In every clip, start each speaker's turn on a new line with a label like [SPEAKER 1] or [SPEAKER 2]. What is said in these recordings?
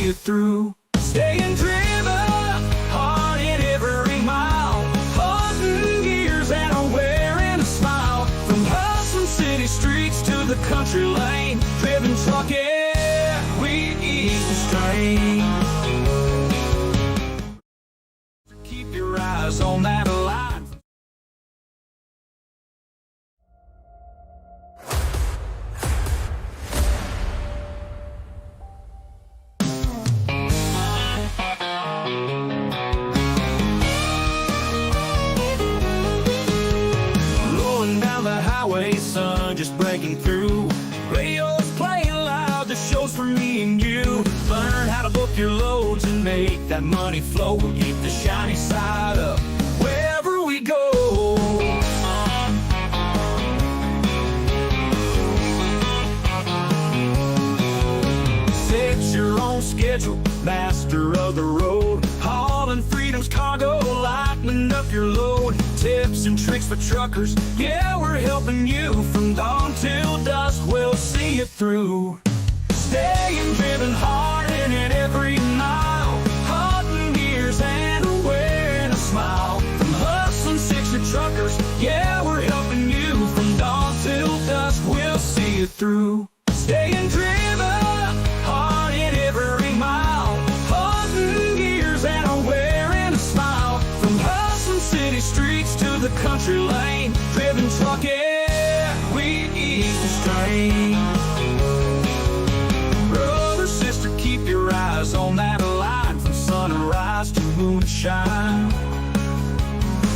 [SPEAKER 1] it through. Staying driven, hard in every mile, hunting gears and wearing a smile. From hustling city streets to the country lane, driven truck, yeah, we ease the strain. Keep your eyes on that line. Rolling down the highway, sun just breaking through. Radio's playing loud, the show's for me and you. Learn how to book your loads and make that money flow. We'll keep the shiny side up wherever we go. Set your own schedule, master of the road. Hauling freedom's cargo, lightening up your load. Tips and tricks for truckers, yeah, we're helping you. From dawn till dusk, we'll see it through. Staying driven hard in it every mile, hunting gears and wearing a smile. From hustling 60 truckers, yeah, we're helping you. From dawn till dusk, we'll see it through. Staying driven hard in every mile, hunting gears and wearing a smile. From hustling city streets to the country lane, driven truck, yeah, we ease the strain. Brother, sister, keep your eyes on that line. From sunrise to moonshine.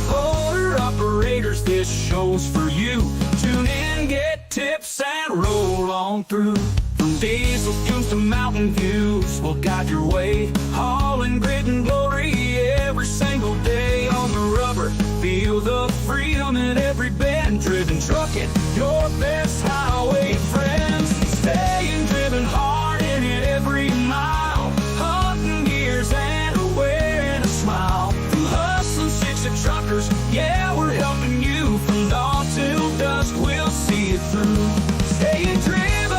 [SPEAKER 1] Owner operators, this show's for you. Tune in, get tips, and roll on through. From diesel fumes to mountain views, we'll guide your way. Hauling grit and glory every single day. On the rubber, feel the freedom in every bend. Driven trucking, your best highway friends. Staying driven hard in it every mile, hunting gears and wearing a smile. From hustling 60 truckers, yeah, we're helping you. From dawn till dusk, we'll see it through. Staying driven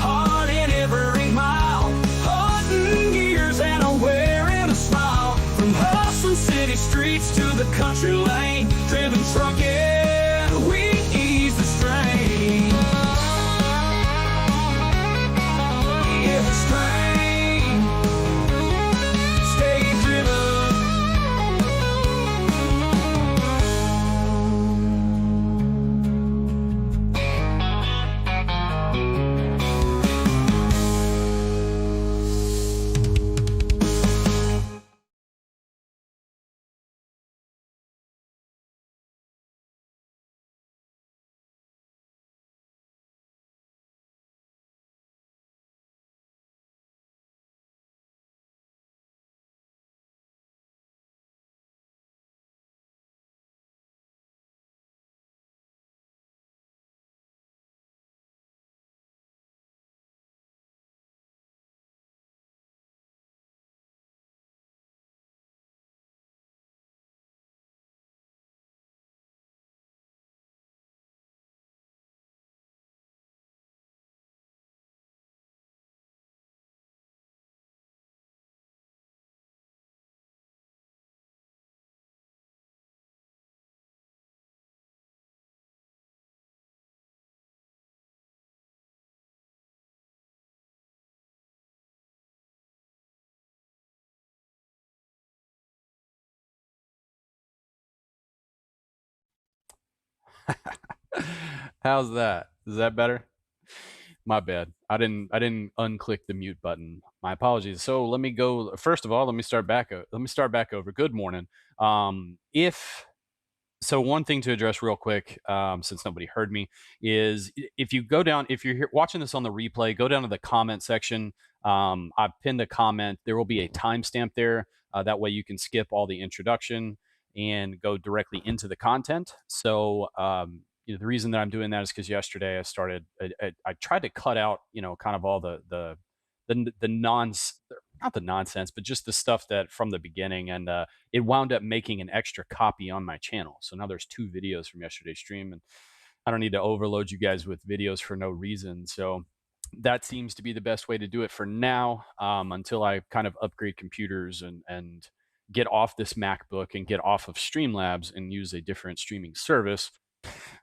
[SPEAKER 1] hard in every mile, hunting gears and wearing a smile. From hustling city streets to the country lane, driven truck, yeah, we ease the strain. Yeah, the strain. Stay driven.
[SPEAKER 2] How's that? Is that better? My bad. I didn't unclick the mute button. My apologies. So let me go. First of all, let me start back. Let me start back over. Good morning. If so, one thing to address real quick, since nobody heard me, is if you go down, if you're watching this on the replay, go down to the comment section. I've pinned a comment. There will be a timestamp there. That way you can skip all the introduction and go directly into the content. So the reason that I'm doing that is because yesterday I started. I tried to cut out, kind of all the not the nonsense, but just the stuff that from the beginning, and it wound up making an extra copy on my channel. So now there's 2 videos from yesterday's stream, and I don't need to overload you guys with videos for no reason. So That seems to be the best way to do it for now, until I kind of upgrade computers and get off this MacBook and get off of Streamlabs and use a different streaming service.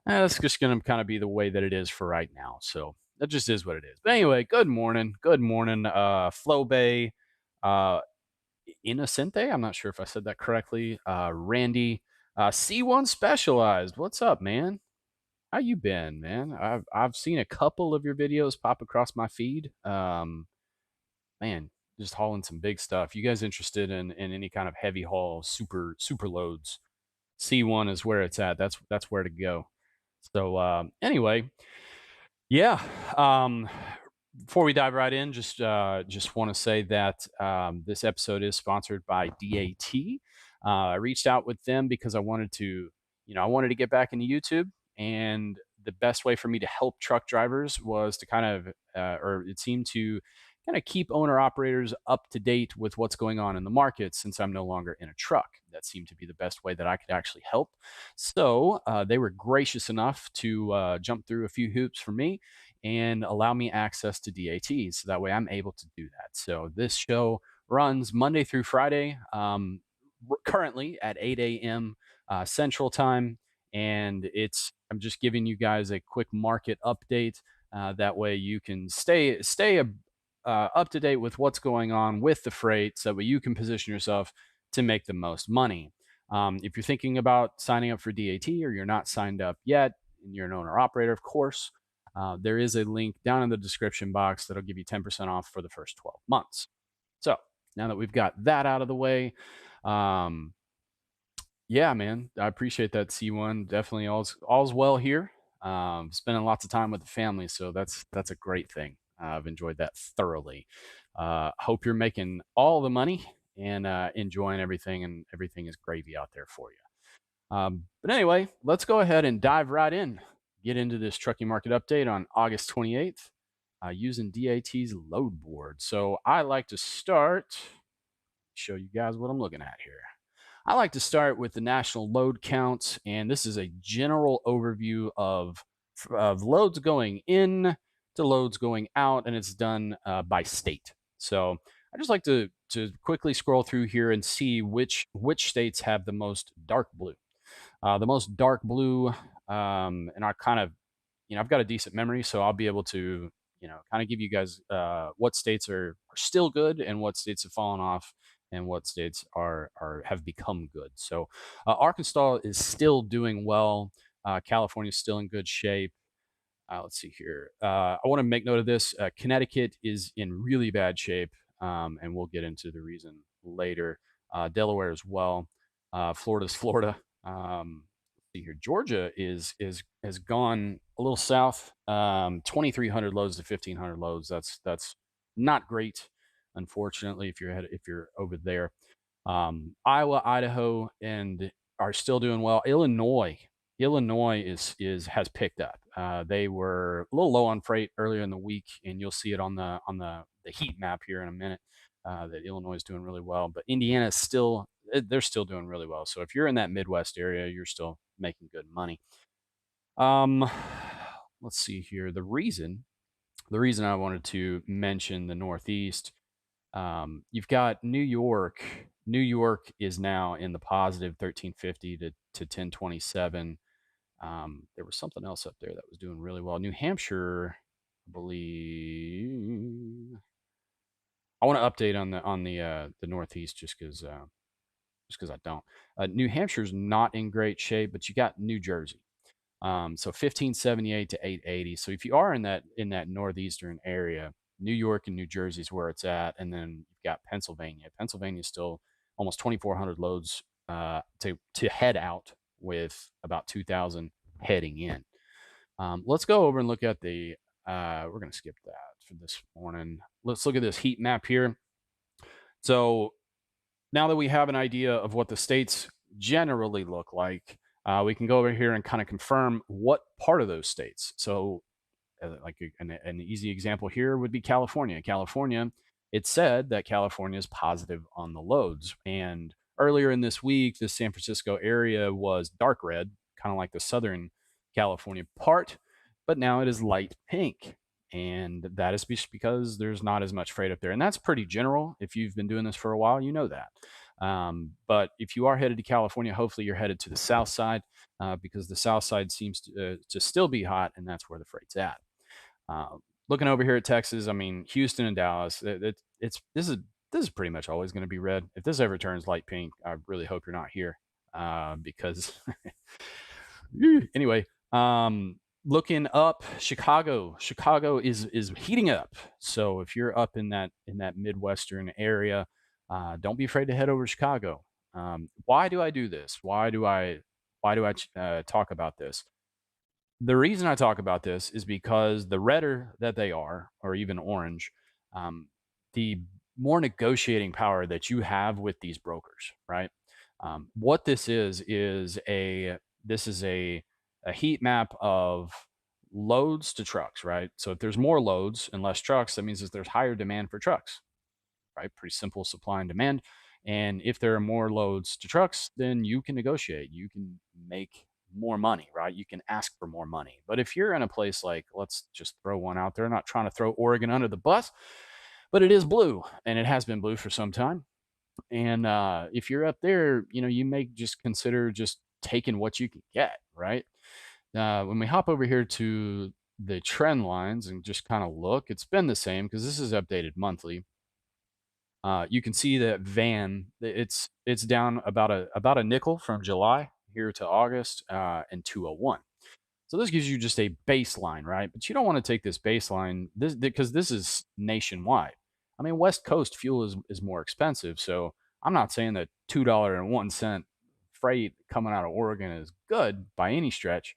[SPEAKER 2] That's just going to kind of be the way that it is for right now. So that just is what it is. But anyway, good morning. Good morning, Flowbay, uh, Innocente. I'm not sure if I said that correctly. Randy, C1 Specialized. What's up, man? How you been, man? I've seen a couple of your videos pop across my feed. Man, just hauling some big stuff. You guys interested in any kind of heavy haul, super loads? C1 is where it's at. That's where to go. So anyway, yeah. Before we dive right in, just want to say that this episode is sponsored by DAT. I reached out with them because I wanted to, I wanted to get back into YouTube, and the best way for me to help truck drivers was to kind of, or it seemed to kind of keep owner operators up to date with what's going on in the market since I'm no longer in a truck. That seemed to be the best way that I could actually help. So they were gracious enough to jump through a few hoops for me and allow me access to DAT. So that way I'm able to do that. So this show runs Monday through Friday, currently at 8 a.m. Central Time. And I'm just giving you guys a quick market update. That way you can stay up to date with what's going on with the freight, so that way you can position yourself to make the most money. If you're thinking about signing up for DAT or you're not signed up yet, and you're an owner operator, of course, there is a link down in the description box that'll give you 10% off for the first 12 months. So now that we've got that out of the way, um, yeah, man, I appreciate that, C1. Definitely all's well here. Spending lots of time with the family, so that's a great thing. I've enjoyed that thoroughly. Hope you're making all the money and enjoying everything, and everything is gravy out there for you. But anyway, let's go ahead and dive right in. Get into this trucking market update on August 28th using DAT's load board. So I like to start, show you guys what I'm looking at here. I like to start with the national load count, and this is a general overview of loads going in to loads going out, and it's done by state. So I just like to quickly scroll through here and see which states have the most dark blue. The most dark blue, and I kind of, I've got a decent memory, so I'll be able to, kind of give you guys what states are still good and what states have fallen off and what states are have become good. So Arkansas is still doing well. California is still in good shape. Let's see here. I want to make note of this. Connecticut is in really bad shape, and we'll get into the reason later. Delaware as well. Florida's Florida. Let's see here. Georgia has gone a little south. 2,300 loads to 1,500 loads. That's not great, unfortunately. If you're over there, Iowa, Idaho, and are still doing well. Illinois has picked up. They were a little low on freight earlier in the week, and you'll see it on the heat map here in a minute. That Illinois is doing really well, but Indiana is they're still doing really well. So if you're in that Midwest area, you're still making good money. Um, let's see here. The reason I wanted to mention the Northeast, you've got New York. New York is now in the positive 1350 to 1027. There was something else up there that was doing really well. New Hampshire, I believe. I want to update on the Northeast just because I don't. New Hampshire's not in great shape, but you got New Jersey. So 1578 to 880. So if you are in that northeastern area, New York and New Jersey is where it's at, and then you've got Pennsylvania. Pennsylvania is still almost 2,400 loads to head out, with about 2,000 heading in. Let's go over and look at the. We're going to skip that for this morning. Let's look at this heat map here. So now that we have an idea of what the states generally look like, we can go over here and kind of confirm what part of those states. So, like an easy example here would be California. California, it said that California is positive on the loads. And earlier in this week, the San Francisco area was dark red, kind of like the Southern California part, but now it is light pink. And that is because there's not as much freight up there. And that's pretty general. If you've been doing this for a while, you know that. But if you are headed to California, hopefully you're headed to the south side because the south side seems to still be hot, and that's where the freight's at. Uh, Looking over here at Texas, I mean Houston and Dallas. It's this is pretty much always going to be red. If this ever turns light pink, I really hope you're not here because anyway. Looking up, Chicago is heating up. So if you're up in that midwestern area, don't be afraid to head over to Chicago. Why do I do this? Why do I talk about this? The reason I talk about this is because the redder that they are, or even orange, um, the more negotiating power that you have with these brokers, right? What this is a heat map of loads to trucks, right? So if there's more loads and less trucks, that means that there's higher demand for trucks, right? Pretty simple supply and demand. And if there are more loads to trucks, then you can negotiate. You can make more money, right? You can ask for more money. But if you're in a place like, let's just throw one out there, not trying to throw Oregon under the bus, but it is blue and it has been blue for some time. And if you're up there, you know, you may just consider just taking what you can get, right? When we hop over here to the trend lines and just kind of look, it's been the same because this is updated monthly. You can see that it's down about a nickel from July here to August and 201. So this gives you just a baseline, right? But you don't want to take this baseline this because this is nationwide. I mean, West Coast fuel is more expensive, so I'm not saying that $2.01 freight coming out of Oregon is good by any stretch.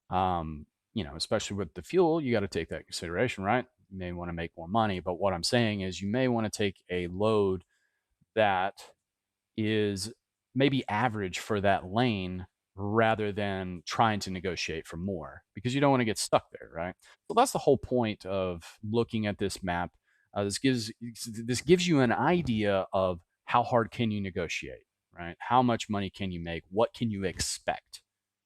[SPEAKER 2] You know, especially with the fuel, you got to take that consideration, right? You may want to make more money, but what I'm saying is you may want to take a load that is maybe average for that lane rather than trying to negotiate for more because you don't want to get stuck there, right? So that's the whole point of looking at this map. This gives you an idea of how hard can you negotiate, right? How much money can you make? What can you expect?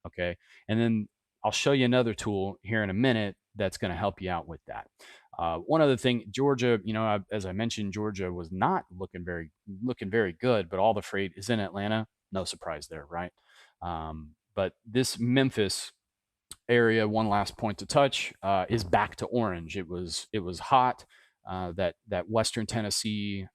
[SPEAKER 2] Okay, and then I'll show you another tool here in a minute that's going to help you out with that. One other thing, Georgia, you know, as I mentioned, Georgia was not looking very good, but all the freight is in Atlanta. No surprise there, right? But this Memphis area, one last point to touch, is back to orange. It was hot. That Western Tennessee,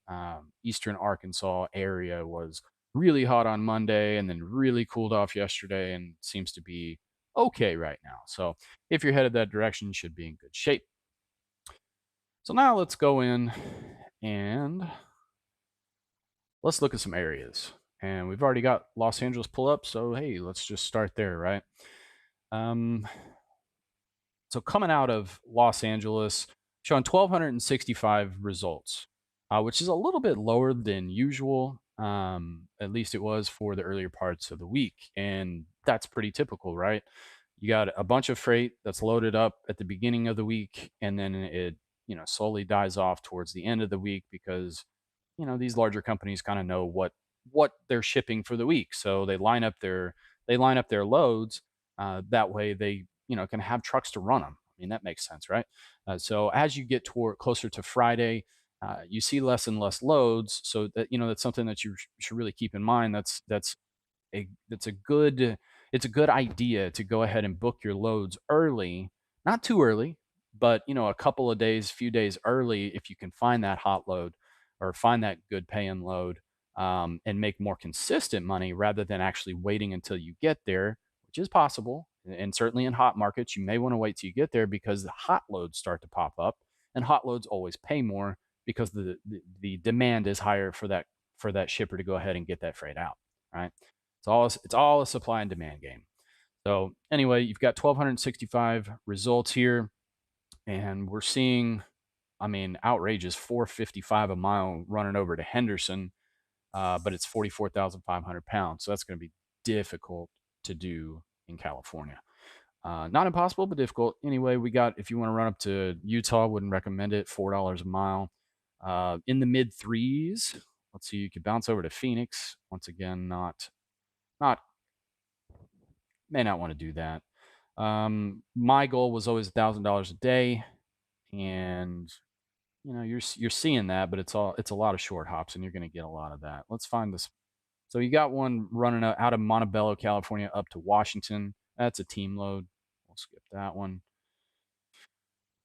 [SPEAKER 2] Eastern Arkansas area was really hot on Monday, and then really cooled off yesterday, and seems to be okay right now. So if you're headed that direction, you should be in good shape. So now let's go in and let's look at some areas. And we've already got Los Angeles pull up, so hey, let's just start there, right? Um, so coming out of Los Angeles, showing 1,265 results, which is a little bit lower than usual. At least it was for the earlier parts of the week, and that's pretty typical, right? You got a bunch of freight that's loaded up at the beginning of the week, and then it slowly dies off towards the end of the week because these larger companies kind of know what they're shipping for the week, so they line up their loads that way they can have trucks to run them. I mean, that makes sense, right? So as you get toward closer to Friday, you see less and less loads, so that's something that you should really keep in mind. That's a good it's a good idea to go ahead and book your loads early, not too early, but a couple of days, few days early if you can find that hot load or find that good paying load, and make more consistent money rather than actually waiting until you get there, which is possible. And certainly in hot markets, you may want to wait till you get there because the hot loads start to pop up, and hot loads always pay more because the demand is higher for that shipper to go ahead and get that freight out, right? It's all a supply and demand game. So anyway, you've got 1,265 results here, and we're seeing, I mean, outrageous 455 a mile running over to Henderson, but it's 44,500 pounds. So that's going to be difficult to do in California. Not impossible, but difficult. Anyway, we got, if you want to run up to Utah, wouldn't recommend it, $4 a mile. In the mid threes, let's see, you could bounce over to Phoenix. Once again, not may not want to do that. My goal was always $1,000 a day. and you're seeing that, but it's a lot of short hops, and you're going to get a lot of that. Let's find this. So you got one running out of Montebello, California, up to Washington. That's a team load. We'll skip that one.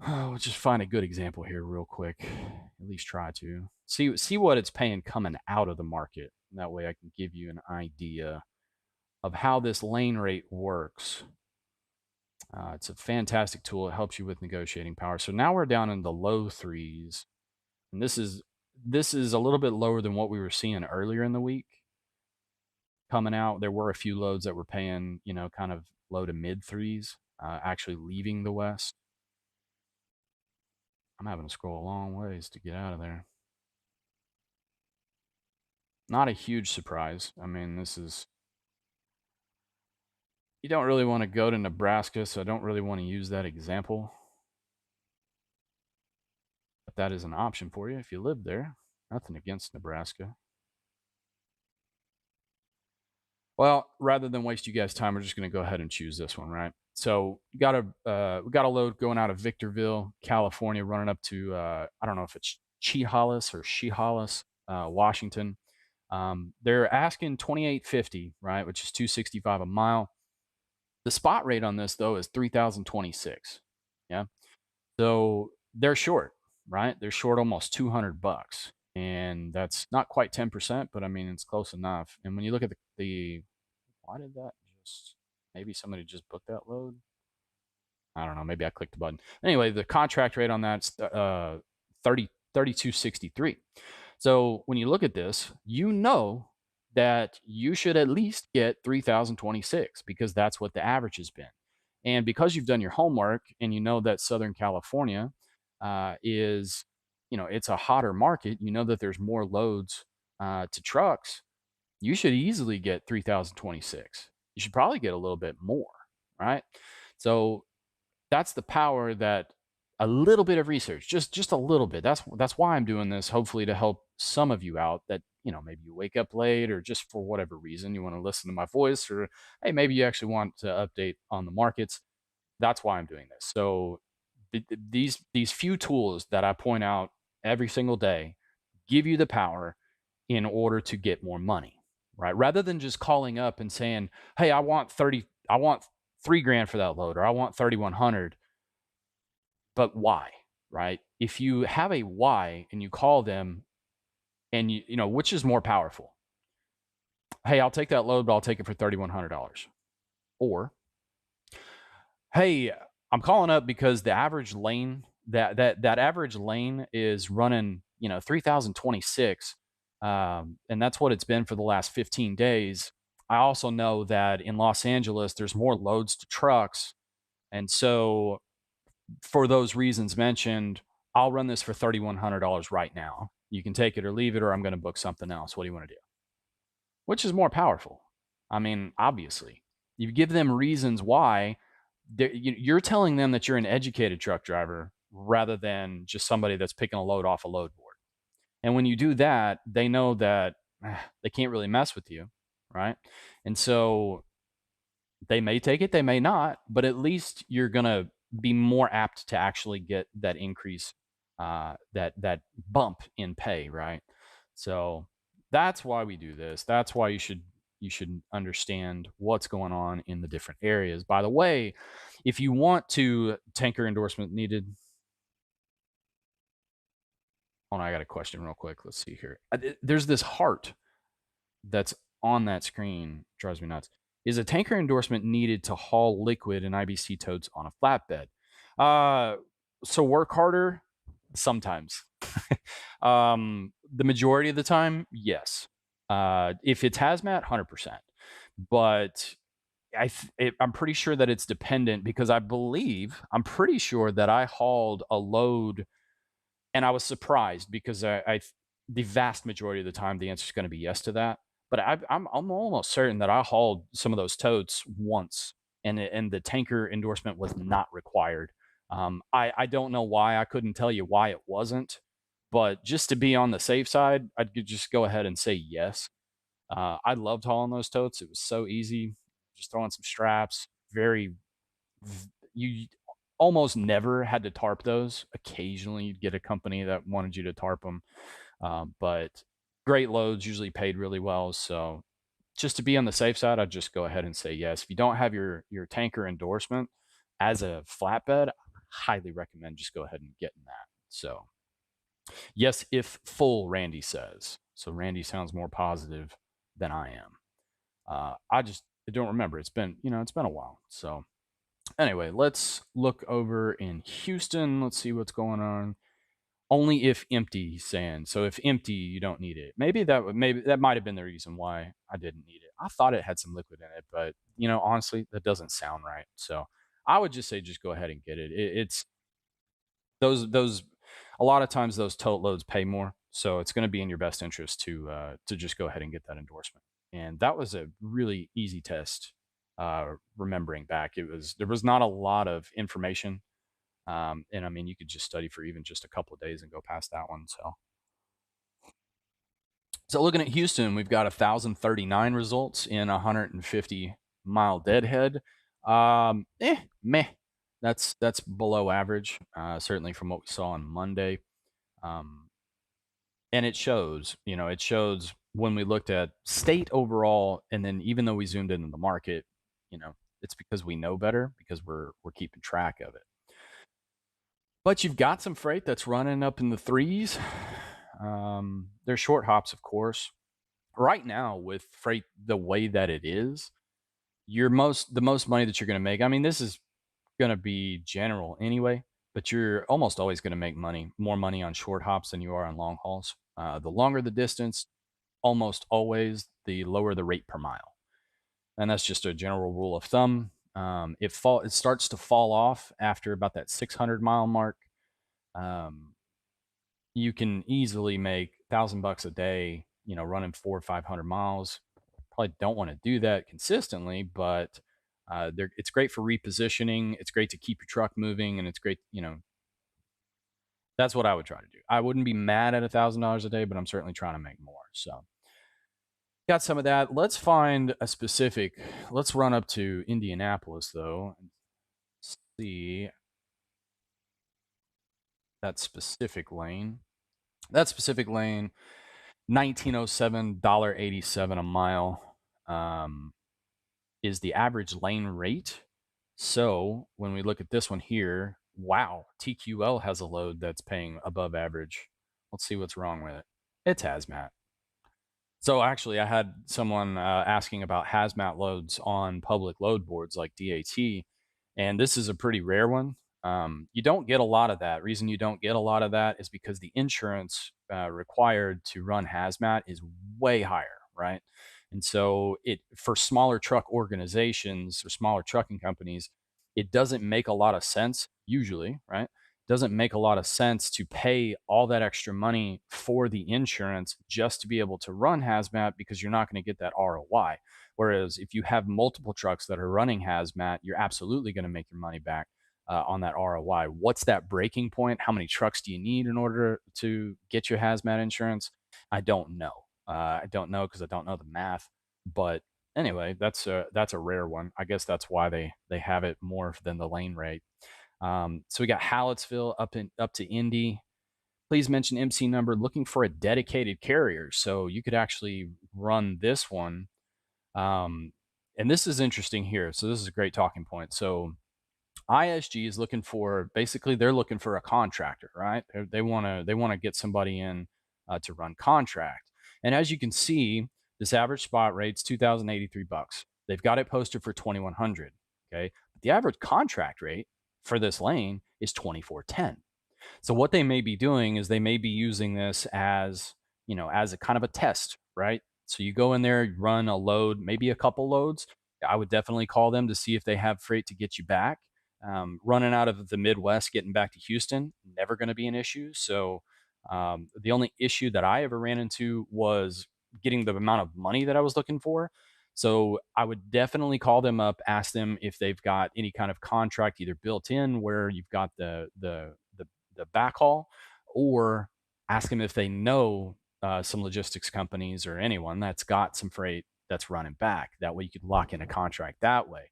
[SPEAKER 2] Let's just find a good example here, real quick. At least try to see what it's paying coming out of the market. That way, I can give you an idea of how this lane rate works. It's a fantastic tool. It helps you with negotiating power. So now we're down in the low threes, and this is a little bit lower than what we were seeing earlier in the week. Coming out, there were a few loads that were paying, kind of low to mid threes, actually leaving the West. I'm having to scroll a long ways to get out of there. Not a huge surprise. I mean, you don't really want to go to Nebraska, so I don't really want to use that example. But that is an option for you if you live there. Nothing against Nebraska. Well, rather than waste you guys' time, we're just going to go ahead and choose this one, right? So we got a load going out of Victorville, California, running up to I don't know if it's Chehalis, Washington. They're asking 28.50, right, which is 265 a mile. The spot rate on this though is 3,026. Yeah, so they're short, right? They're short almost $200, and that's not quite 10%, but I mean it's close enough. And when you look at the why did that just maybe somebody just booked that load? I don't know. Maybe I clicked the button. Anyway, the contract rate on that's 32.63. So when you look at this, you know that you should at least get 3,026 because that's what the average has been. And because you've done your homework and you know that Southern California is, it's a hotter market, you know that there's more loads to trucks, you should easily get 3,026. You should probably get a little bit more, right? So that's the power that a little bit of research, just a little bit. That's why I'm doing this, hopefully to help some of you out that, maybe you wake up late or just for whatever reason you want to listen to my voice, or hey, maybe you actually want to update on the markets. That's why I'm doing this. So these few tools that I point out every single day give you the power in order to get more money, right? Rather than just calling up and saying, "Hey, I want 3 grand for that load, or I want 3,100." But why, right? If you have a why and you call them, and which is more powerful? Hey, I'll take that load, but I'll take it for $3,100. Or, hey, I'm calling up because the average lane that average lane is running 3,026, and that's what it's been for the last 15 days. I also know that in Los Angeles there's more loads to trucks, and so for those reasons mentioned, I'll run this for $3,100 right now. You can take it or leave it, or I'm going to book something else. What do you want to do? Which is more powerful? I mean, obviously, you give them reasons why. You're telling them that you're an educated truck driver rather than just somebody that's picking a load off a load board. And when you do that, they know that they can't really mess with you, right? And so they may take it, they may not, but at least you're gonna be more apt to actually get that increase, that bump in pay, right? So that's why we do this. That's why you should understand what's going on in the different areas. By the way, if you want to tanker endorsement needed, hold on, I got a question real quick. Let's see here. There's this heart that's on that screen, drives me nuts. Is a tanker endorsement needed to haul liquid and IBC totes on a flatbed? So work harder sometimes. The majority of the time, yes. If it's hazmat, 100%. But I'm pretty sure that it's dependent because I'm pretty sure that I hauled a load and I was surprised because the vast majority of the time the answer is going to be yes to that. But I'm almost certain that I hauled some of those totes once, and the tanker endorsement was not required. I don't know why. I couldn't tell you why it wasn't, but just to be on the safe side, I'd just go ahead and say yes. I loved hauling those totes. It was so easy, just throwing some straps. Very you almost never had to tarp those. Occasionally, you'd get a company that wanted you to tarp them, but great loads usually paid really well. So just to be on the safe side, I'd just go ahead and say yes. If you don't have your tanker endorsement as a flatbed, I highly recommend just go ahead and getting that. So yes, if full, Randy says. So Randy sounds more positive than I am. I don't remember. It's been a while. So anyway, let's look over in Houston. Let's see what's going on. Only if empty, he's saying. So if empty, you don't need it. Maybe that might have been the reason why I didn't need it. I thought it had some liquid in it, but honestly, that doesn't sound right. So I would just say just go ahead and get it. It's those a lot of times those tote loads pay more, so it's going to be in your best interest to just go ahead and get that endorsement. And that was a really easy test. Remembering back, there was not a lot of information, and I mean you could just study for even just a couple of days and go past that one. So looking at Houston, we've got 1,039 results in a 150-mile deadhead. Meh. That's below average, certainly from what we saw on Monday. Um, and it shows when we looked at state overall, and then even though we zoomed into the market, you know, it's because we know better because we're keeping track of it. But you've got some freight that's running up in the threes. They're short hops, of course. Right now, with freight the way that it is, the most money that you're going to make. I mean, this is going to be general anyway, but you're almost always going to make more money on short hops than you are on long hauls. The longer the distance, almost always the lower the rate per mile, and that's just a general rule of thumb. It starts to fall off after about that 600-mile mark. Um, you can easily make $1,000 a day, running 400 or 500 miles. Probably don't want to do that consistently, but it's great for repositioning. It's great to keep your truck moving, and it's great. That's what I would try to do. I wouldn't be mad at $1,000 a day, but I'm certainly trying to make more. So got some of that. Let's find a specific. Let's run up to Indianapolis though and see that specific lane. That specific lane, 1907 $1.87 a mile. Is the average lane rate. So when we look at this one here, wow, TQL has a load that's paying above average. Let's see what's wrong with it. It's hazmat. So actually, I had someone asking about hazmat loads on public load boards like DAT, and this is a pretty rare one. You don't get a lot of that. Reason you don't get a lot of that is because the insurance required to run hazmat is way higher, right? And so it for smaller truck organizations or smaller trucking companies, it doesn't make a lot of sense usually, right? Doesn't make a lot of sense to pay all that extra money for the insurance just to be able to run hazmat because you're not going to get that ROI. Whereas if you have multiple trucks that are running hazmat, you're absolutely going to make your money back on that ROI. What's that breaking point? How many trucks do you need in order to get your hazmat insurance? I don't know. I don't know because I don't know the math. But anyway, that's a rare one. I guess that's why they have it more than the lane rate. So we got Hallettsville up to Indy. Please mention MC number. Looking for a dedicated carrier, so you could actually run this one. And this is interesting here. So this is a great talking point. So ISG is looking for basically they're looking for a contractor, right? They want to get somebody in to run contract. And as you can see, this average spot rate's $2,083. They've got it posted for 2,100. Okay, but the average contract rate for this lane is 2,410. So what they may be doing is they may be using this as a kind of a test, right? So you go in there, you run a load, maybe a couple loads. I would definitely call them to see if they have freight to get you back. Running out of the Midwest, getting back to Houston, never going to be an issue. So the only issue that I ever ran into was getting the amount of money that I was looking for. So I would definitely call them up, ask them if they've got any kind of contract either built in where you've got the backhaul, or ask them if they know some logistics companies or anyone that's got some freight that's running back. That way you could lock in a contract that way.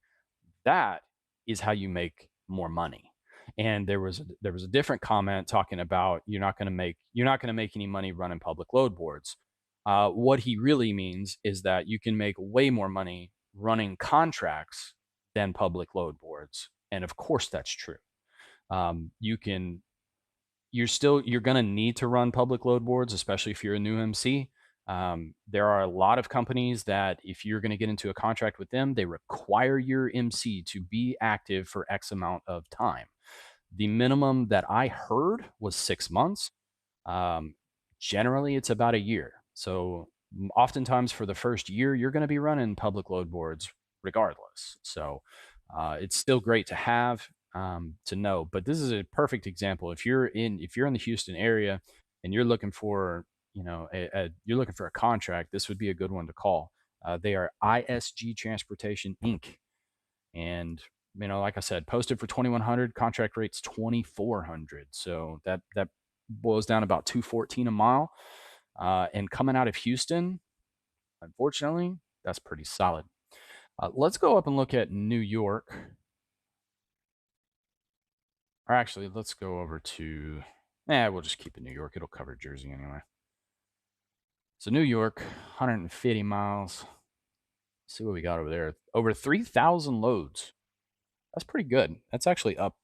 [SPEAKER 2] That is how you make more money. And there was a different comment talking about you're not going to make any money running public load boards. What he really means is that you can make way more money running contracts than public load boards, and of course that's true. You can you're going to need to run public load boards, especially if you're a new MC. There are a lot of companies that if you're going to get into a contract with them, they require your MC to be active for X amount of time. The minimum that I heard was 6 months. Um, Generally, it's about a year. So, oftentimes for the first year, you're going to be running public load boards regardless. So, it's still great to have, to know. But this is a perfect example. If you're in the Houston area and you're looking for you're looking for a contract, this would be a good one to call. They are ISG Transportation Inc. And like I said, posted for 2,100, contract rates 2,400. So that boils down about 214 a mile. And coming out of Houston, unfortunately, that's pretty solid. Let's go up and look at New York. Or actually, let's go over to. We'll just keep it New York. It'll cover Jersey anyway. So New York, 150 miles. Let's see what we got over there. Over 3,000 loads. That's pretty good. That's actually up,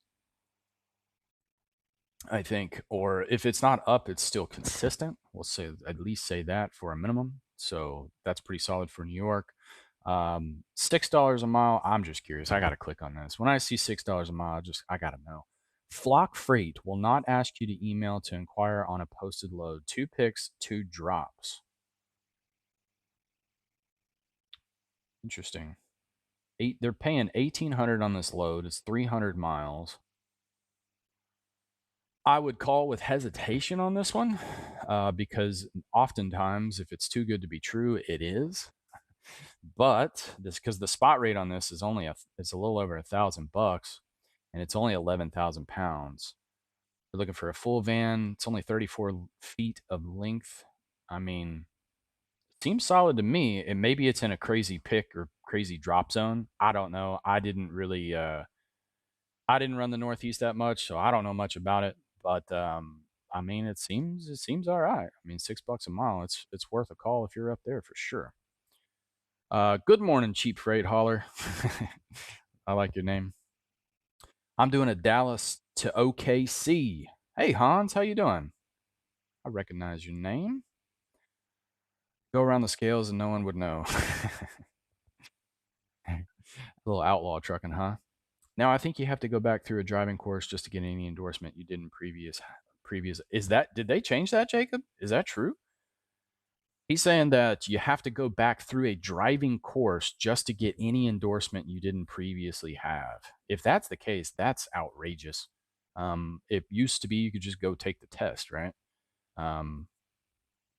[SPEAKER 2] I think. Or if it's not up, it's still consistent. We'll say at least say that for a minimum. So that's pretty solid for New York. $6 a mile. I'm just curious. I gotta click on this. When I see $6 a mile, I gotta know. Flock Freight will not ask you to email to inquire on a posted load. 2 picks, 2 drops. Interesting. They're paying 1,800 on this load. It's 300 miles. I would call with hesitation on this one, because oftentimes, if it's too good to be true, it is. But this because the spot rate on this is it's a little over $1,000, and it's only 11,000 pounds. You're looking for a full van. It's only 34 feet of length. I mean, seems solid to me. And maybe it's in a crazy pick or crazy drop zone. I don't know. I didn't run the Northeast that much, so I don't know much about it. But I mean, it seems all right. I mean, $6 a mile. It's worth a call if you're up there for sure. Good morning, cheap freight hauler. I like your name. I'm doing a Dallas to OKC. Hey Hans, how you doing? I recognize your name. Go around the scales and no one would know. A little outlaw trucking, huh? Now I think you have to go back through a driving course just to get any endorsement you did in previous. Did they change that, Jacob? Is that true? He's saying that you have to go back through a driving course just to get any endorsement you didn't previously have. If that's the case, that's outrageous. It used to be you could just go take the test, right? Um,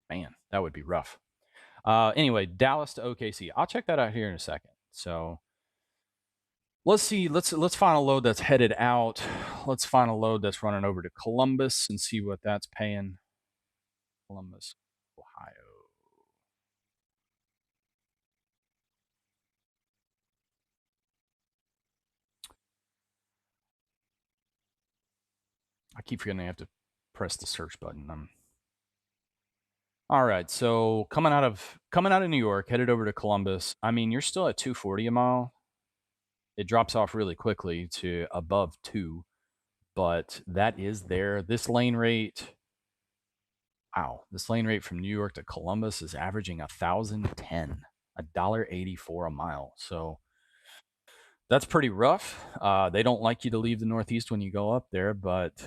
[SPEAKER 2] Man, that would be rough. Anyway, Dallas to OKC. I'll check that out here in a second. So let's see. Let's find a load that's headed out. Let's find a load that's running over to Columbus and see what that's paying. Columbus, Ohio. I keep forgetting I have to press the search button. All right. So coming out of New York, headed over to Columbus. I mean, you're still at 240 a mile. It drops off really quickly to above 2, but that is there. This lane rate, wow, this lane rate from New York to Columbus is averaging 1,010, $1.84 a mile. So that's pretty rough. They don't like you to leave the Northeast when you go up there, but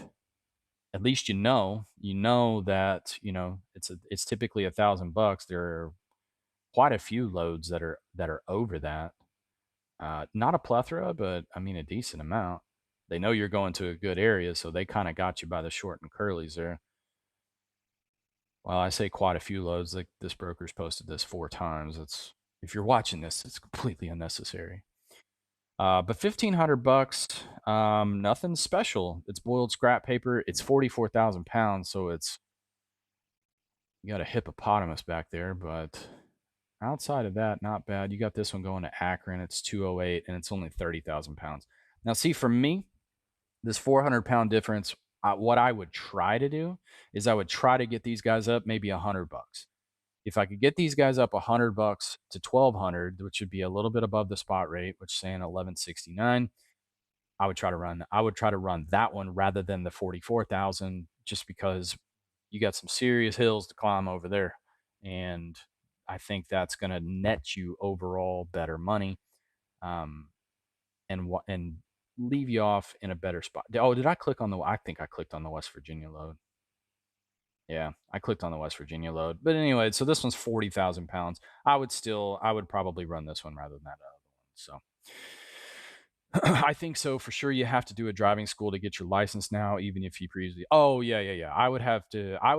[SPEAKER 2] at least you know that it's typically $1,000. There are quite a few loads that are over that. Not a plethora, but I mean a decent amount. They know you're going to a good area, so they kind of got you by the short and curlies there. Well, I say quite a few loads. Like this broker's posted this 4 times. It's If you're watching this, it's completely unnecessary. But $1,500, nothing special. It's boiled scrap paper. It's 44,000 pounds, so you got a hippopotamus back there. But outside of that, not bad. You got this one going to Akron. It's 208, and it's only 30,000 pounds. Now, see, for me, This 400-pound difference, what I would try to do is I would try to get these guys up maybe $100. If I could get these guys up $100 to 1,200, which would be a little bit above the spot rate, which is saying 1169, I would try to run that one rather than the 44,000, just because you got some serious hills to climb over there. And I think that's going to net you overall better money. Um, and leave you off in a better spot. Oh, did I click on the? I think I clicked on the West Virginia load. Yeah, I clicked on the West Virginia load. But anyway, so this one's 40,000 pounds. I would probably run this one rather than that other one. So I think so for sure. You have to do a driving school to get your license now, even if you previously. Oh yeah, yeah, yeah. I would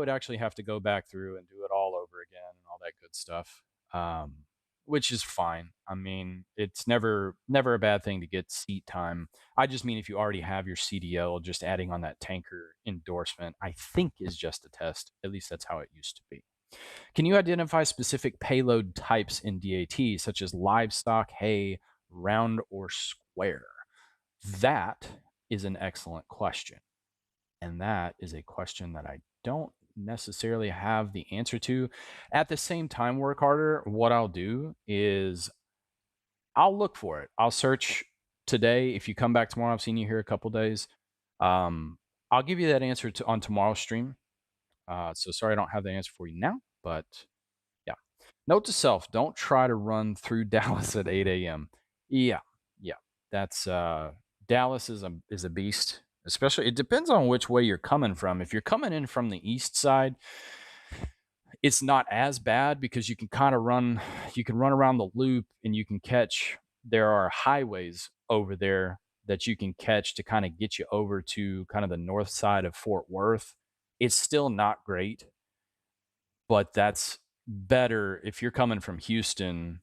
[SPEAKER 2] actually have to go back through and do it all over again and all that good stuff. Which is fine. I mean, it's never a bad thing to get seat time. I just mean if you already have your CDL, just adding on that tanker endorsement, I think is just a test. At least that's how it used to be. Can you identify specific payload types in DAT, such as livestock, hay, round, or square? That is an excellent question. And that is a question that I don't necessarily have the answer to. At the same time, work harder, what I'll do is I'll look for it. I'll search today. If you come back tomorrow, I've seen you here a couple days. Um, I'll give you that answer on tomorrow's stream. So sorry I don't have the answer for you now, but yeah. Note to self: don't try to run through Dallas at 8 a.m. Yeah, yeah. That's Dallas is a beast. Especially, it depends on which way you're coming from. If you're coming in from the east side, it's not as bad because you can run around the loop and you can catch. There are highways over there that you can catch to kind of get you over to kind of the north side of Fort Worth. It's still not great, but that's better if you're coming from Houston.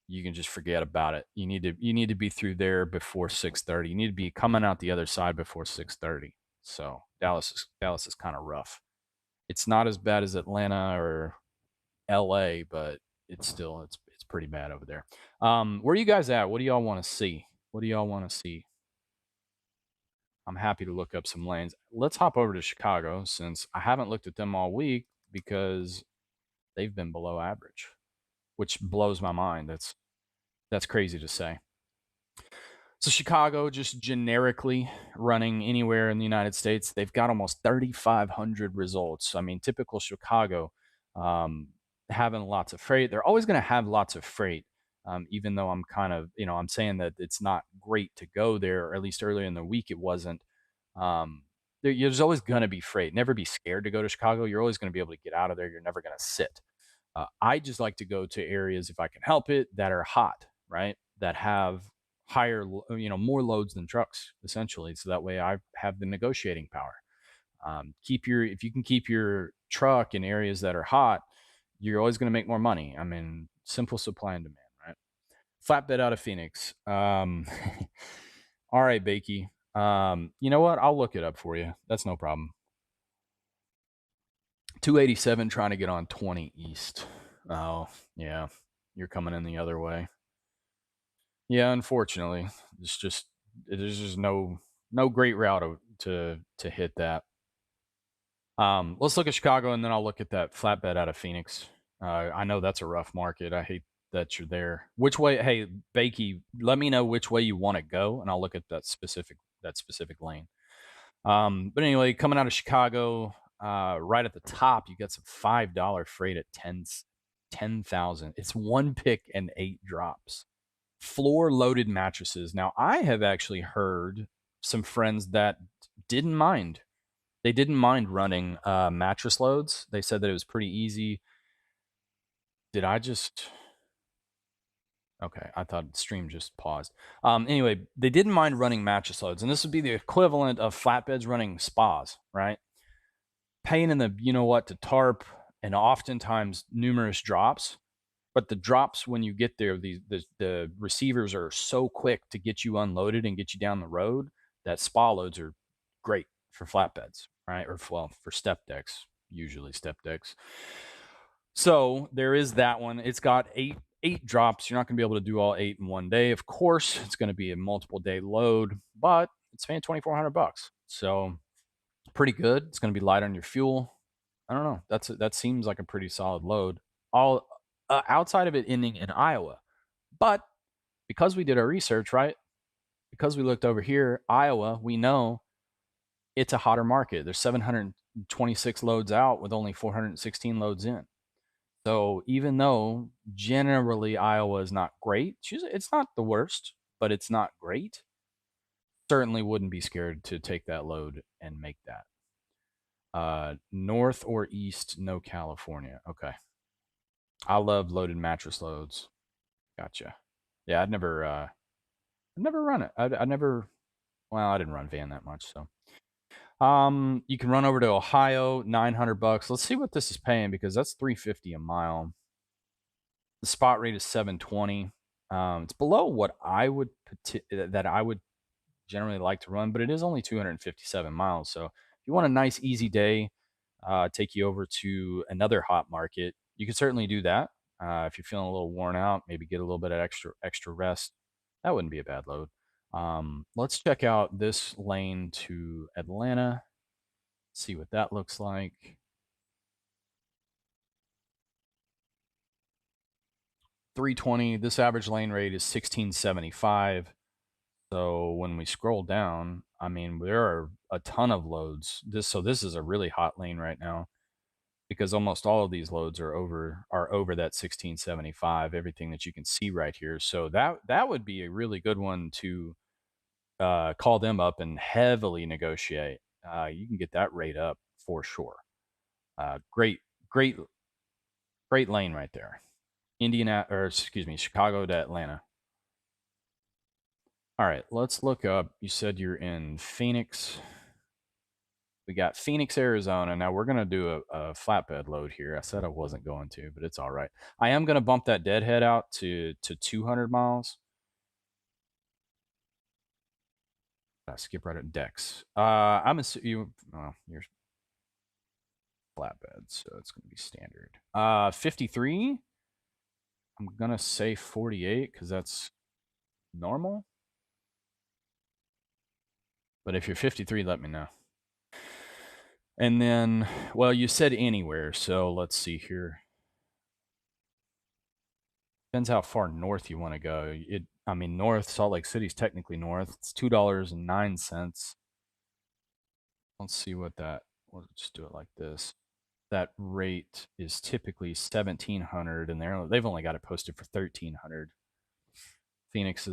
[SPEAKER 2] You can just forget about it. You need to be through there before 6:30. You need to be coming out the other side before 6:30. So Dallas is kind of rough. It's not as bad as Atlanta or LA, but it's pretty bad over there. Where are you guys at? What do y'all want to see? What do y'all want to see? I'm happy to look up some lanes. Let's hop over to Chicago since I haven't looked at them all week because they've been below average, which blows my mind. That's crazy to say. So Chicago, just generically running anywhere in the United States, they've got almost 3,500 results. I mean, typical Chicago, um, having lots of freight. They're always going to have lots of freight, even though I'm kind of, I'm saying that it's not great to go there, or at least earlier in the week it wasn't. There's always going to be freight. Never be scared to go to Chicago. You're always going to be able to get out of there. You're never going to sit. I just like to go to areas if I can help it that are hot, right? That have higher, more loads than trucks, essentially. So that way I have the negotiating power. If you can keep your truck in areas that are hot, you're always going to make more money. I mean, simple supply and demand, right? Flatbed out of Phoenix. All right, Bakey. You know what? I'll look it up for you. That's no problem. 287 trying to get on 20 East. Oh, yeah. You're coming in the other way. Yeah, unfortunately. There's just no great route to hit that. Let's look at Chicago and then I'll look at that flatbed out of Phoenix. I know that's a rough market. I hate that you're there. Which way? Hey, Bakey, let me know which way you want to go, and I'll look at that specific lane. But anyway, coming out of Chicago, right at the top, you got some $5 freight at 10,000. It's one pick and 8 drops. Floor loaded mattresses. Now, I have actually heard some friends that didn't mind. They didn't mind running mattress loads. They said that it was pretty easy. Did I just? Okay, I thought the stream just paused. Anyway, they didn't mind running mattress loads, and this would be the equivalent of flatbeds running spas, right? Paying in the to tarp, and oftentimes numerous drops. But the drops when you get there, the receivers are so quick to get you unloaded and get you down the road that spa loads are great for flatbeds, right? Or for step decks, usually step decks. So there is that one. It's got eight drops. You're not going to be able to do all 8 in one day. Of course, it's going to be a multiple day load, but it's paying 2,400 bucks. So pretty good. It's going to be light on your fuel. I don't know. That seems like a pretty solid load. All outside of it ending in Iowa, but because we did our research, right? Because we looked over here, Iowa, we know it's a hotter market. There's 726 loads out with only 416 loads in. So even though generally Iowa is not great, it's not the worst, but it's not great. Certainly wouldn't be scared to take that load and make that. North or east, no California. Okay. I love loaded mattress loads. Gotcha. Yeah, I'd never run it. I never. Well, I didn't run van that much, so. You can run over to Ohio, 900 bucks. Let's see what this is paying because that's 350 a mile. The spot rate is 720. It's below what that I would generally like to run, but it is only 257 miles. So if you want a nice easy day, take you over to another hot market, you can certainly do that. If you're feeling a little worn out, maybe get a little bit of extra rest. That wouldn't be a bad load. Let's check out this lane to Atlanta. See what that looks like. 320. This average lane rate is 1675. So when we scroll down, I mean, there are a ton of loads. This is a really hot lane right now because almost all of these loads are over that 1675. Everything that you can see right here. So that would be a really good one to call them up and heavily negotiate. You can get that rate up for sure. Great, great, great lane right there. Chicago to Atlanta. All right, let's look up. You said you're in Phoenix. We got Phoenix, Arizona. Now we're going to do a flatbed load here. I said I wasn't going to, but it's all right. I am going to bump that deadhead out to 200 miles. Skip right at Dex. I'm assuming you're flatbed, so it's going to be standard. 53. I'm going to say 48 because that's normal. But if you're 53, let me know. And then, well, you said anywhere, so let's see here. Depends how far north you want to go. I mean, north, Salt Lake City's technically north. It's $2.09. Let's see what that. We'll just do it like this. That rate is typically 1,700, and they've only got it posted for 1,300. Phoenix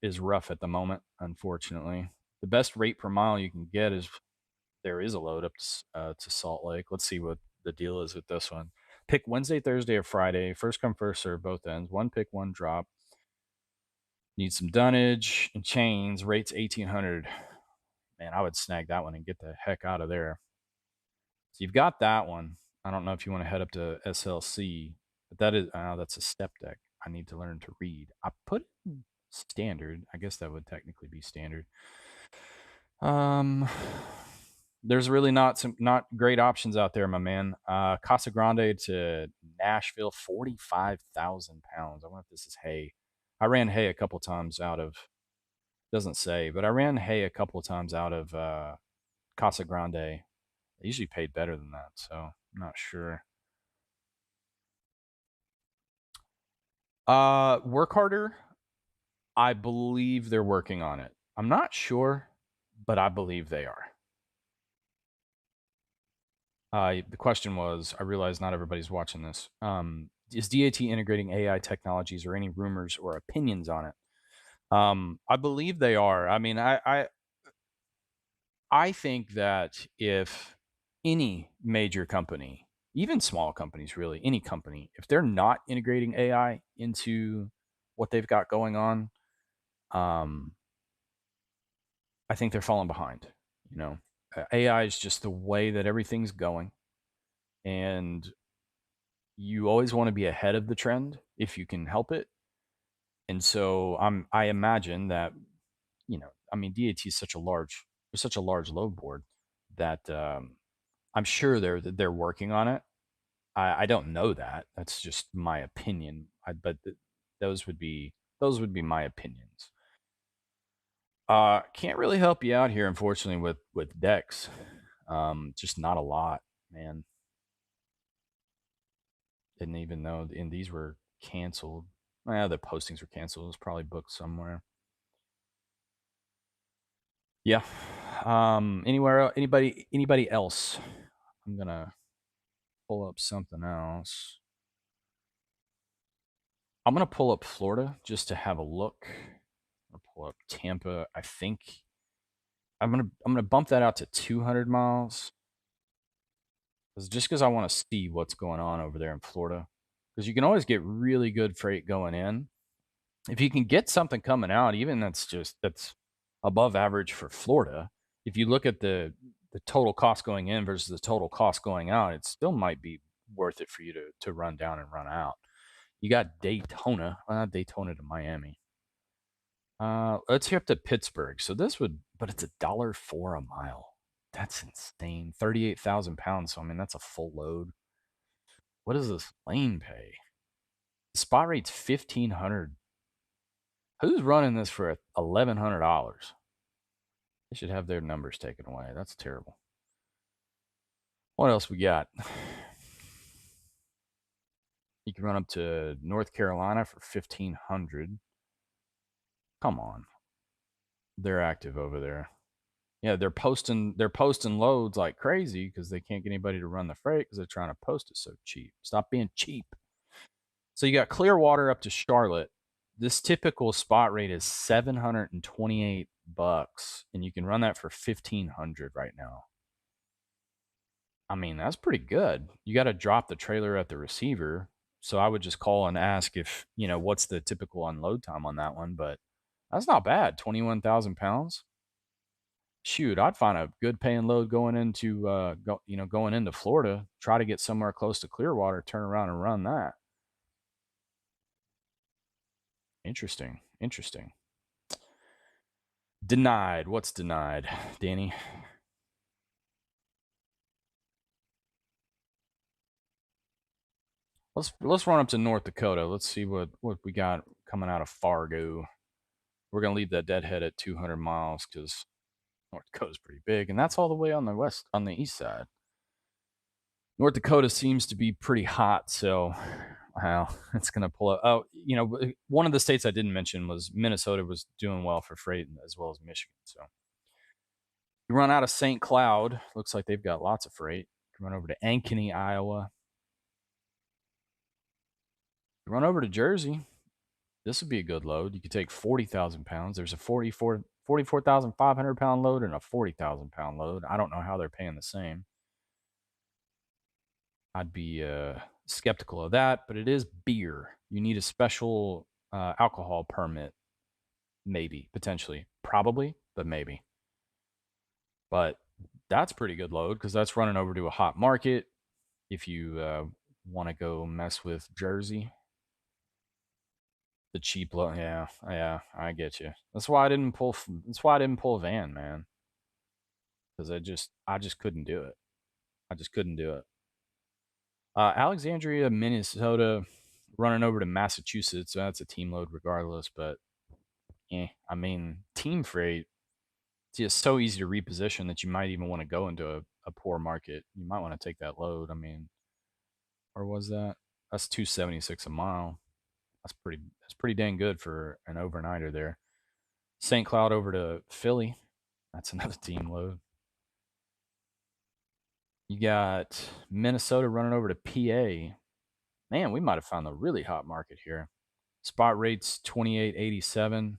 [SPEAKER 2] is rough at the moment, unfortunately. The best rate per mile you can get is there is a load up to Salt Lake. Let's see what the deal is with this one. Pick Wednesday, Thursday, or Friday. First come, first serve, both ends. One pick, one drop. Need some dunnage and chains. Rates 1,800. Man, I would snag that one and get the heck out of there. So you've got that one. I don't know if you want to head up to SLC, but that's a step deck. I need to learn to read. I put standard. I guess that would technically be standard. There's really not great options out there, my man. Casa Grande to Nashville, 45,000 pounds. I wonder if this is hay. I ran hay a couple times out of, doesn't say, but I ran hay a couple of times out of Casa Grande. They usually paid better than that, so I'm not sure. Work harder. I believe they're working on it. I'm not sure, but I believe they are. The question was, I realize not everybody's watching this. Is DAT integrating AI technologies or any rumors or opinions on it? I believe they are. I mean, I think that if any major company, even small companies, really, any company, if they're not integrating AI into what they've got going on, um, I think they're falling behind. You know, AI is just the way that everything's going, and you always want to be ahead of the trend if you can help it. And so I imagine that, I mean, DAT is such a large load board that I'm sure they're working on it. I don't know that. That's just my opinion. But those would be my opinions. Can't really help you out here, unfortunately, with decks. Just not a lot, man. Didn't even know, and these were canceled. Yeah, the postings were canceled. It was probably booked somewhere. Yeah. Anybody else? I'm gonna pull up something else. I'm gonna pull up Florida just to have a look. I'll pull up Tampa. I think I'm gonna bump that out to 200 miles, just because I want to see what's going on over there in Florida. Because you can always get really good freight going in. If you can get something coming out, even that's above average for Florida. If you look at the total cost going in versus the total cost going out, it still might be worth it for you to run down and run out. You got Daytona, well, not Daytona to Miami. Let's hear up to Pittsburgh. So this would, but it's $1.04 a mile. That's insane. 38,000 pounds. So I mean, that's a full load. What does this lane pay? The spot rate's 1,500. Who's running this for $1,100? They should have their numbers taken away. That's terrible. What else we got? You can run up to North Carolina for 1,500. Come on, they're active over there. Yeah, they're posting loads like crazy because they can't get anybody to run the freight because they're trying to post it so cheap. Stop being cheap. So you got Clearwater up to Charlotte. This typical spot rate is $728, and you can run that for 1,500 right now. I mean, that's pretty good. You got to drop the trailer at the receiver. So I would just call and ask if, what's the typical unload time on that one. But that's not bad. 21,000 pounds. Shoot, I'd find a good paying load going into Florida, try to get somewhere close to Clearwater, turn around and run that. Interesting. Interesting. Denied. What's denied, Danny? Let's run up to North Dakota. Let's see what we got coming out of Fargo. We're gonna leave that deadhead at 200 miles because North Dakota's pretty big, and that's all the way on the east side. North Dakota seems to be pretty hot, so wow, it's gonna pull up. Oh, one of the states I didn't mention was Minnesota was doing well for freight as well as Michigan. So you run out of St. Cloud, looks like they've got lots of freight. You run over to Ankeny, Iowa. You run over to Jersey. This would be a good load. You could take 40,000 pounds. There's a 44,500 pound load and a 40,000 pound load. I don't know how they're paying the same. I'd be skeptical of that, but it is beer. You need a special alcohol permit, maybe, potentially, probably, but maybe. But that's pretty good load because that's running over to a hot market. If you want to go mess with Jersey, the cheap load, yeah, I get you. That's why I didn't pull. That's why I didn't pull a van, man, because I just couldn't do it. I just couldn't do it. Alexandria, Minnesota, running over to Massachusetts. So that's a team load regardless, but I mean, team freight, it's just so easy to reposition that you might even want to go into a poor market. You might want to take that load. I mean, or was that? That's 276 a mile. That's pretty dang good for an overnighter there. St. Cloud over to Philly. That's another team load. You got Minnesota running over to PA. Man, we might have found the really hot market here. Spot rates 28.87,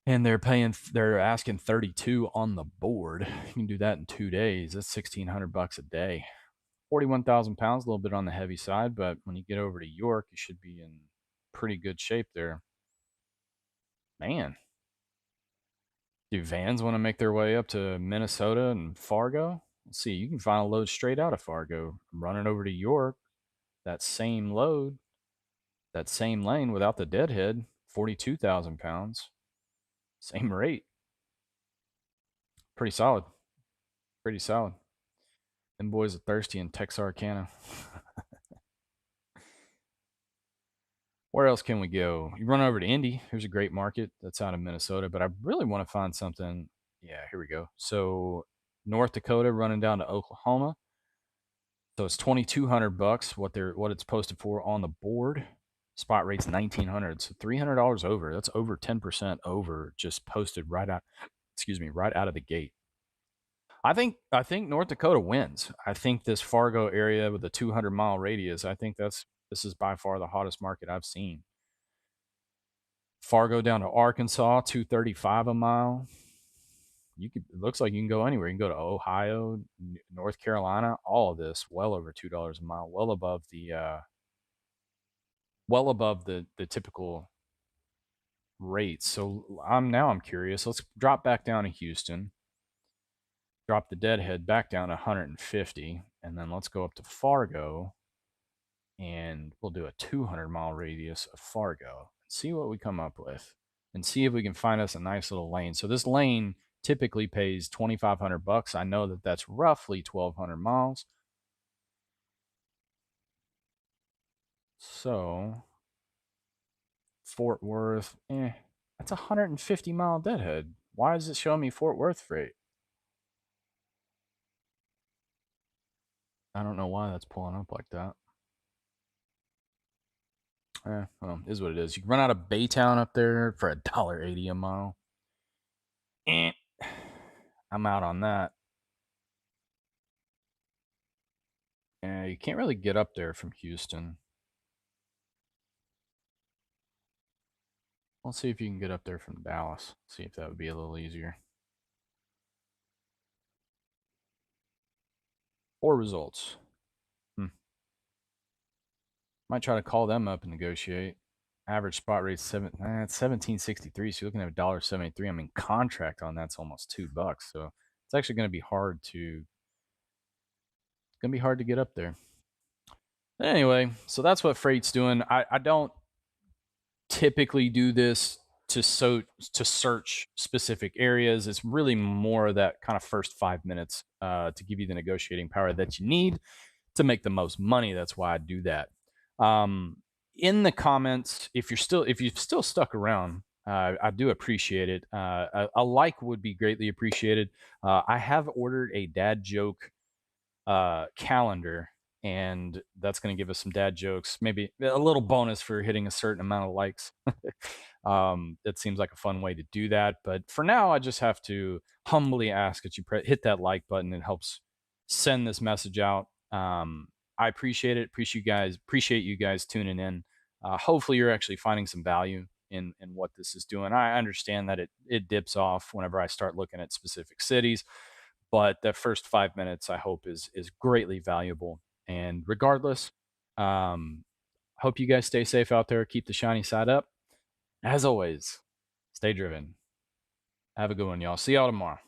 [SPEAKER 2] and they're asking 32 on the board. You can do that in 2 days. That's $1,600 a day. 41,000 pounds, a little bit on the heavy side, but when you get over to York, you should be in pretty good shape there. Man, do vans want to make their way up to Minnesota and Fargo? Let's see. You can find a load straight out of Fargo, running over to York. That same load, that same lane without the deadhead, 42,000 pounds. Same rate. Pretty solid. Pretty solid. Them boys are thirsty in Texarkana. Where else can we go? You run over to Indy. There's a great market that's out of Minnesota, but I really want to find something. Yeah, here we go. So North Dakota running down to Oklahoma. So it's $2,200 what it's posted for on the board. Spot rate's 1,900, so $300 over. That's over 10% over, just posted right out. Excuse me, right out of the gate. I think North Dakota wins. I think this Fargo area with a 200-mile radius. I think this is by far the hottest market I've seen. Fargo down to Arkansas, 235 a mile. It looks like you can go anywhere. You can go to Ohio, North Carolina, all of this well over $2 a mile, well above the typical rates. So I'm curious. Let's drop back down to Houston. Drop the deadhead back down to 150, and then let's go up to Fargo, and we'll do a 200-mile radius of Fargo and see what we come up with, and see if we can find us a nice little lane. So this lane typically pays $2,500. I know that that's roughly 1,200 miles. So Fort Worth, that's a 150-mile deadhead. Why is it showing me Fort Worth freight? I don't know why that's pulling up like that. Well, is what it is. You can run out of Baytown up there for $1.80 a mile. Eh, I'm out on that. You can't really get up there from Houston. Let's see if you can get up there from Dallas. See if that would be a little easier. Or results. Might try to call them up and negotiate. Average spot rate it's 1763. So you're looking at $1.73. I mean, contract on that's almost $2. So it's actually going to be hard to get up there. Anyway, so that's what freight's doing. I don't typically do this to search specific areas. It's really more of that kind of first 5 minutes to give you the negotiating power that you need to make the most money. That's why I do that. In the comments, if you've still stuck around, I do appreciate it. A like would be greatly appreciated. I have ordered a dad joke calendar, and that's going to give us some dad jokes, maybe a little bonus for hitting a certain amount of likes. It seems like a fun way to do that. But for now, I just have to humbly ask that you hit that like button. It helps send this message out. I appreciate it. Appreciate you guys tuning in. Hopefully, you're actually finding some value in what this is doing. I understand that it dips off whenever I start looking at specific cities, but the first 5 minutes I hope is greatly valuable. And regardless, hope you guys stay safe out there. Keep the shiny side up. As always, stay driven. Have a good one, y'all. See y'all tomorrow.